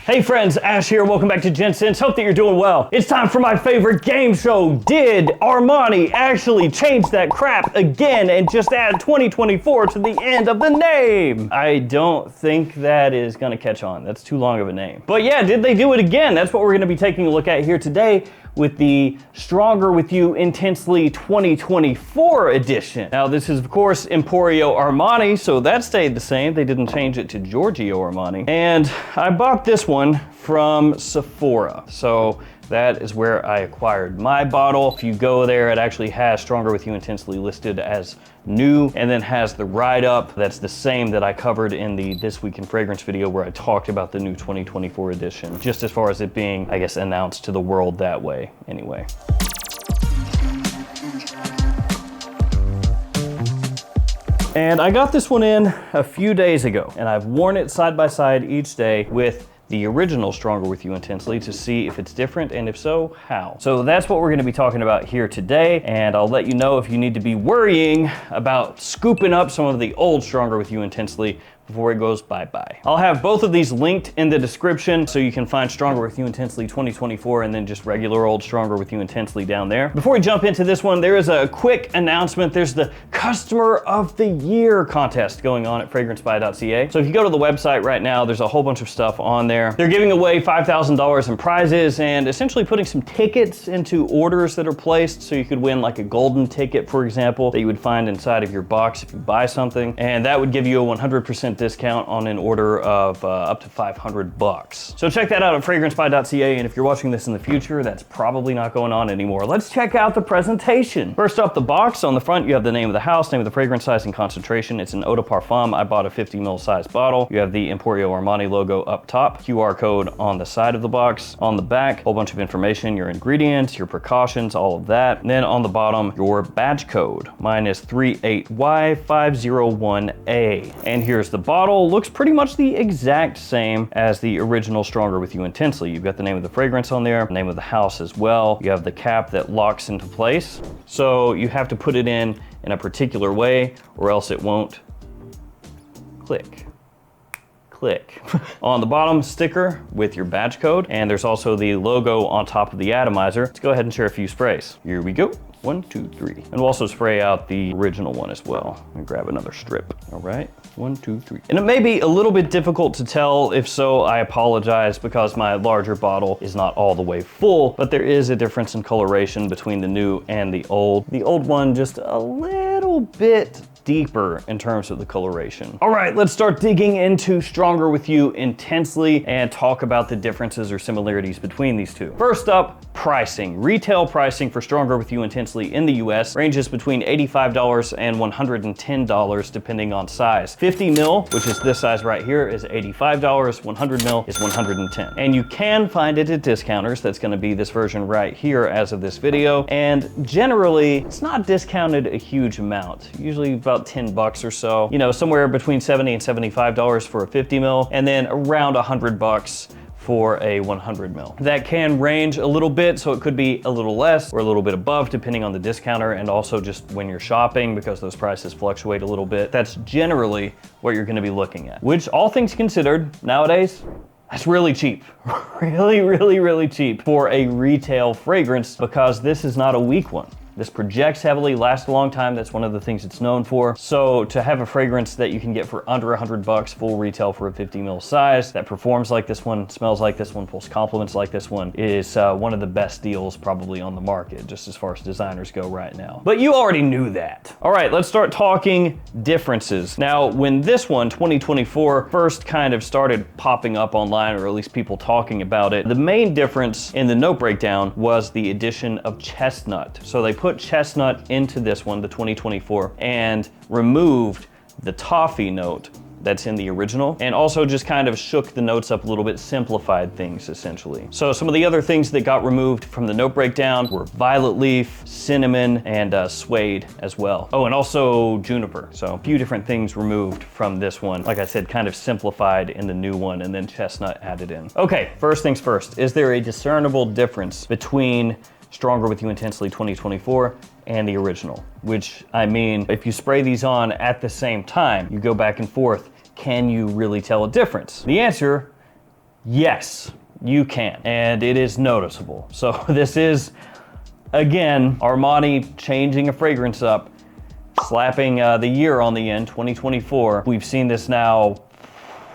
Hey friends, Ash here. Welcome back to Gents. Hope that you're doing well. It's time for my favorite game show. Did Armani actually change that crap again and just add 2024 to the end of the name? I don't think that is gonna catch on. That's too long of a name. But yeah, did they do it again? That's what we're gonna be taking a look at here today with the Stronger With You Intensely 2024 edition. Now this is of course Emporio Armani, so that stayed the same. They didn't change it to Giorgio Armani. And I bought this one from Sephora. So that is where I acquired my bottle. If you go there, it actually has Stronger With You Intensely listed as new, and then has the write-up that's the same that I covered in the This Week in Fragrance video where I talked about the new 2024 edition, just as far as it being, I guess, announced to the world that way anyway. And I got this one in a few days ago, and I've worn it side by side each day with the original Stronger With You Intensely to see if it's different, and if so, how. So that's what we're gonna be talking about here today, and I'll let you know if you need to be worrying about scooping up some of the old Stronger With You Intensely before it goes bye-bye. I'll have both of these linked in the description so you can find Stronger With You Intensely 2024 and then just regular old Stronger With You Intensely down there. Before we jump into this one, there is a quick announcement. There's the Customer of the Year contest going on at FragranceBuy.ca. So if you go to the website right now, there's a whole bunch of stuff on there. They're giving away $5,000 in prizes and essentially putting some tickets into orders that are placed, so you could win like a golden ticket, for example, that you would find inside of your box if you buy something, and that would give you a 100% discount on an order of up to $500. So check that out at FragranceBuy.ca, and if you're watching this in the future, that's probably not going on anymore. Let's check out the presentation. First up, the box. On the front, you have the name of the house, name of the fragrance, size, and concentration. It's an eau de parfum. I bought a 50 ml size bottle. You have the Emporio Armani logo up top, QR code on the side of the box. On the back, a whole bunch of information, your ingredients, your precautions, all of that. And then on the bottom, your badge code. Mine is 38Y501A. And here's the bottle. Looks pretty much the exact same as the original Stronger With You Intensely. You've got the name of the fragrance on there, name of the house as well. You have the cap that locks into place. So you have to put it in a particular way or else it won't click. On the bottom, sticker with your badge code, and there's also the logo on top of the atomizer. Let's go ahead and share a few sprays. Here we go. 1, 2, 3. And we'll also spray out the original one as well. And grab another strip. All right, 1, 2, 3. And it may be a little bit difficult to tell. If so, I apologize because my larger bottle is not all the way full, but there is a difference in coloration between the new and the old. The old one just a little bit deeper in terms of the coloration. All right, let's start digging into Stronger With You Intensely and talk about the differences or similarities between these two. First up, pricing. Retail pricing for Stronger With You Intensely in the US ranges between $85 and $110 depending on size. 50 mil, which is this size right here, is $85. 100 mil is $110. And you can find it at discounters. That's gonna be this version right here as of this video. And generally, it's not discounted a huge amount, usually about $10 or so, you know, somewhere between $70 and $75 for a 50 mil, and then around $100 for a 100 mil. That can range a little bit, so it could be a little less or a little bit above depending on the discounter, and also just when you're shopping because those prices fluctuate a little bit. That's generally what you're gonna be looking at, which all things considered nowadays, that's really cheap. really cheap for a retail fragrance, because this is not a weak one. This projects heavily, lasts a long time. That's one of the things it's known for. So to have a fragrance that you can get for under $100 full retail for a 50 ml size that performs like this one, smells like this one, pulls compliments like this one, is one of the best deals probably on the market, just as far as designers go right now. But you already knew that. All right, let's start talking differences. Now, when this one, 2024, first kind of started popping up online, or at least people talking about it, the main difference in the note breakdown was the addition of chestnut. So they put chestnut into this one, the 2024, and removed the toffee note that's in the original, and also just kind of shook the notes up a little bit, simplified things essentially. So some of the other things that got removed from the note breakdown were violet leaf, cinnamon, and suede as well. Oh, and also juniper. So a few different things removed from this one. Like I said, kind of simplified in the new one, and then chestnut added in. Okay, first things first, is there a discernible difference between Stronger With You Intensely 2024 and the original? Which, I mean, if you spray these on at the same time, you go back and forth, can you really tell a difference? The answer Yes, you can, and it is noticeable. So this is, again, Armani changing a fragrance up, slapping the year on the end, 2024. We've seen this now,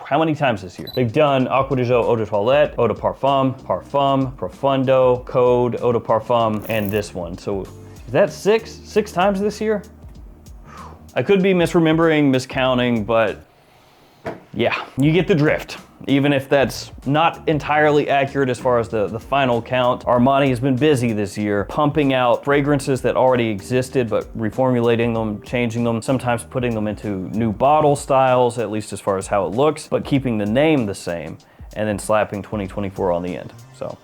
how many times this year? They've done Acqua di Gio Eau de Toilette, Eau de Parfum, Parfum, Profundo, Code, Eau de Parfum, and this one. So is that six times this year? I could be misremembering, miscounting, but yeah, you get the drift. Even if that's not entirely accurate as far as the final count, Armani has been busy this year pumping out fragrances that already existed, but reformulating them, changing them, sometimes putting them into new bottle styles, at least as far as how it looks, but keeping the name the same, and then slapping 2024 on the end. So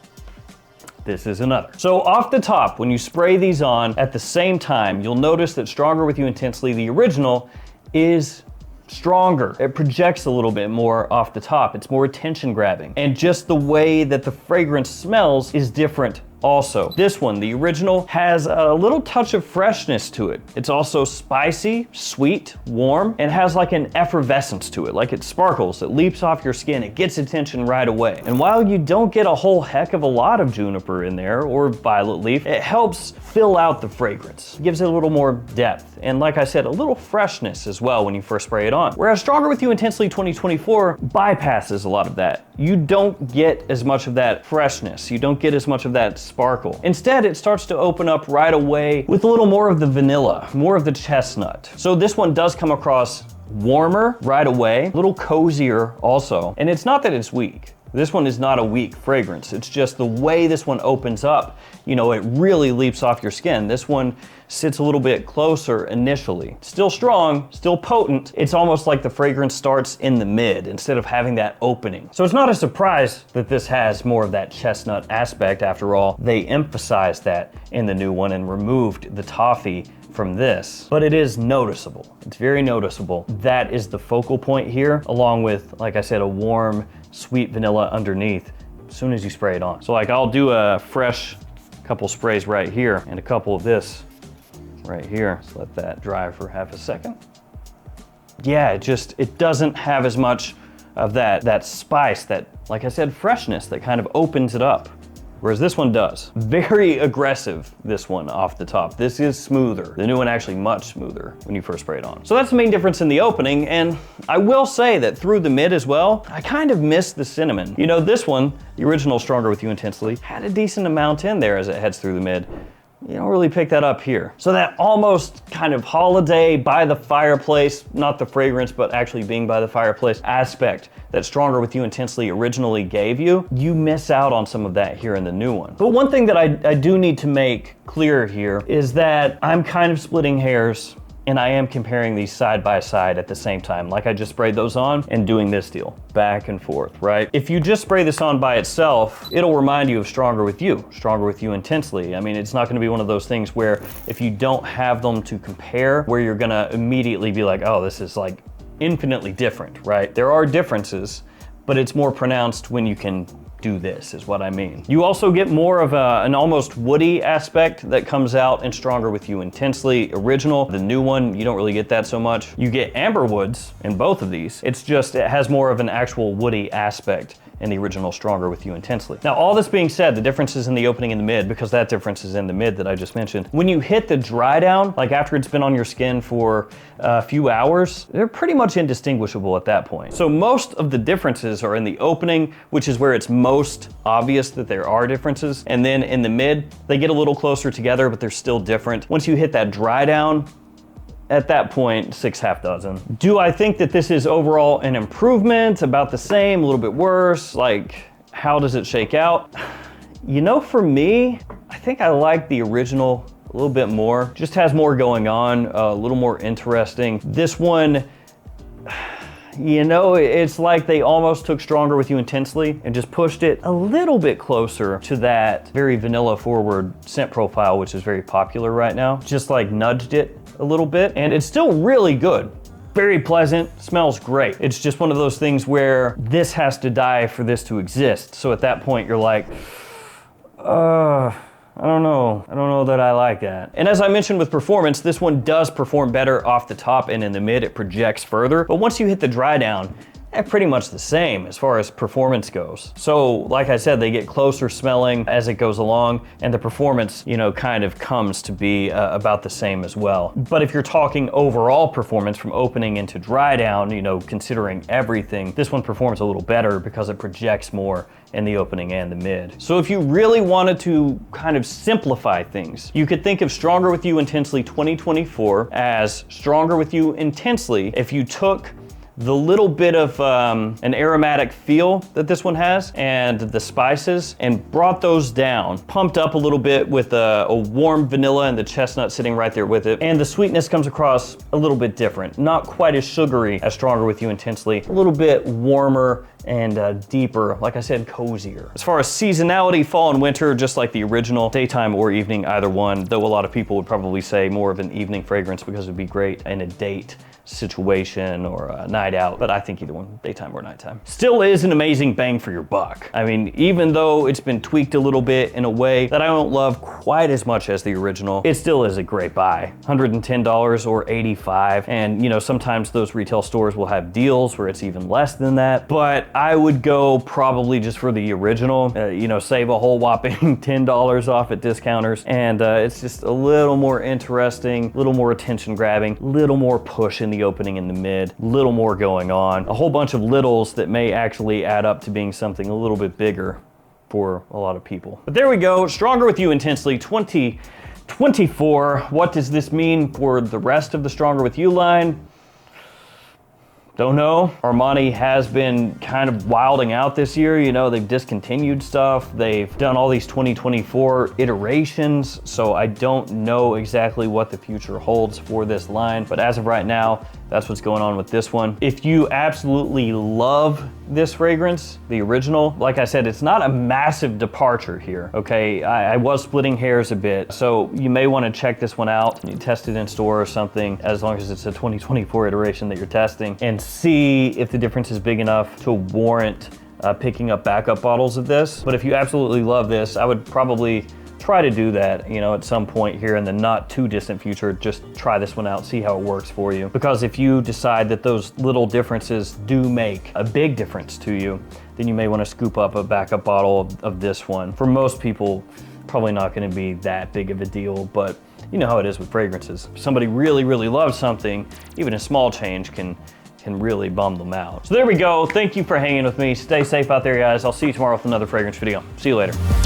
this is another. So off the top, when you spray these on at the same time, you'll notice that Stronger With You Intensely, the original, is stronger. It projects a little bit more off the top. It's more attention grabbing. And just the way that the fragrance smells is different also. This one, the original, has a little touch of freshness to it. It's also spicy, sweet, warm, and has like an effervescence to it. Like it sparkles, it leaps off your skin, it gets attention right away. And while you don't get a whole heck of a lot of juniper in there or violet leaf, it helps fill out the fragrance. It gives it a little more depth. And like I said, a little freshness as well when you first spray it on. Whereas Stronger With You Intensely 2024 bypasses a lot of that. You don't get as much of that freshness. You don't get as much of that sparkle. Instead, it starts to open up right away with a little more of the vanilla, more of the chestnut. So this one does come across warmer right away, a little cozier also. And it's not that it's weak. This one is not a weak fragrance. It's just the way this one opens up, you know, it really leaps off your skin. This one sits a little bit closer initially. Still strong, still potent. It's almost like the fragrance starts in the mid instead of having that opening. So it's not a surprise that this has more of that chestnut aspect. After all, they emphasized that in the new one and removed the toffee from this, but it is noticeable. It's very noticeable. That is the focal point here, along with, like I said, a warm, sweet vanilla underneath as soon as you spray it on. So like I'll do a fresh couple sprays right here and a couple of this right here. Just let that dry for half a second. Yeah, it doesn't have as much of that spice, that, like I said, freshness that kind of opens it up. Whereas this one does. Very aggressive, this one off the top. This is smoother. The new one actually much smoother when you first spray it on. So that's the main difference in the opening, and I will say that through the mid as well, I kind of miss the cinnamon. You know, this one, the original Stronger With You Intensely, had a decent amount in there as it heads through the mid. You don't really pick that up here. So that almost kind of holiday by the fireplace, not the fragrance, but actually being by the fireplace aspect that Stronger With You Intensely originally gave you, you miss out on some of that here in the new one. But one thing that I do need to make clear here is that I'm kind of splitting hairs, and I am comparing these side by side at the same time. Like I just sprayed those on and doing this deal, back and forth, right? If you just spray this on by itself, it'll remind you of Stronger With You Intensely. I mean, it's not gonna be one of those things where if you don't have them to compare, where you're gonna immediately be like, oh, this is like infinitely different, right? There are differences, but it's more pronounced when you can do this, is what I mean. You also get more of an almost woody aspect that comes out in Stronger With You Intensely original. The new one, you don't really get that so much. You get amber woods in both of these. It's just, it has more of an actual woody aspect in the original Stronger With You Intensely. Now, all this being said, the difference is in the opening and the mid, because that difference is in the mid that I just mentioned. When you hit the dry down, like after it's been on your skin for a few hours, they're pretty much indistinguishable at that point. So most of the differences are in the opening, which is where it's most obvious that there are differences. And then in the mid, they get a little closer together, but they're still different. Once you hit that dry down, at that point, 6 half dozen. Do I think that this is overall an improvement, about the same, a little bit worse? Like, how does it shake out? You know, for me, I think I like the original a little bit more. Just has more going on, a little more interesting. This one, you know, it's like they almost took Stronger With You Intensely and just pushed it a little bit closer to that very vanilla forward scent profile, which is very popular right now. Just like nudged it a little bit, and it's still really good. Very pleasant, smells great. It's just one of those things where this has to die for this to exist. So at that point, you're like, I don't know that I like that. And as I mentioned with performance, this one does perform better off the top and in the mid, it projects further. But once you hit the dry down, pretty much the same as far as performance goes. So like I said, they get closer smelling as it goes along, and the performance, you know, kind of comes to be about the same as well. But if you're talking overall performance from opening into dry down, you know, considering everything, this one performs a little better because it projects more in the opening and the mid. So if you really wanted to kind of simplify things, you could think of Stronger With You Intensely 2024 as Stronger With You Intensely if you took the little bit of an aromatic feel that this one has and the spices and brought those down, pumped up a little bit with a warm vanilla and the chestnut sitting right there with it. And the sweetness comes across a little bit different, not quite as sugary as Stronger With You Intensely, a little bit warmer and deeper, like I said, cozier. As far as seasonality, fall and winter, just like the original, daytime or evening, either one, though a lot of people would probably say more of an evening fragrance because it'd be great in a date situation or a night out, but I think either one, daytime or nighttime. Still is an amazing bang for your buck. I mean, even though it's been tweaked a little bit in a way that I don't love quite as much as the original, it still is a great buy. $110 or $85, and you know, sometimes those retail stores will have deals where it's even less than that, but I would go probably just for the original, you know, save a whole whopping $10 off at discounters, and it's just a little more interesting, a little more attention grabbing, a little more push in the opening in the mid, little more going on, a whole bunch of littles that may actually add up to being something a little bit bigger for a lot of people. But there we go, Stronger With You Intensely 2024. What does this mean for the rest of the Stronger With You line? Don't know. Armani has been kind of wilding out this year. You know, they've discontinued stuff. They've done all these 2024 iterations. So I don't know exactly what the future holds for this line. But as of right now, that's what's going on with this one. If you absolutely love this fragrance, the original, like I said, it's not a massive departure here, okay? I was splitting hairs a bit. So you may want to check this one out. You test it in store or something, as long as it's a 2024 iteration that you're testing, and see if the difference is big enough to warrant picking up backup bottles of this. But if you absolutely love this, I would probably try to do that, you know, at some point here in the not too distant future. Just try this one out, see how it works for you. Because if you decide that those little differences do make a big difference to you, then you may want to scoop up a backup bottle of this one. For most people, probably not going to be that big of a deal, but you know how it is with fragrances. If somebody really, really loves something, even a small change can really bum them out. So there we go. Thank you for hanging with me. Stay safe out there, guys. I'll see you tomorrow with another fragrance video. See you later.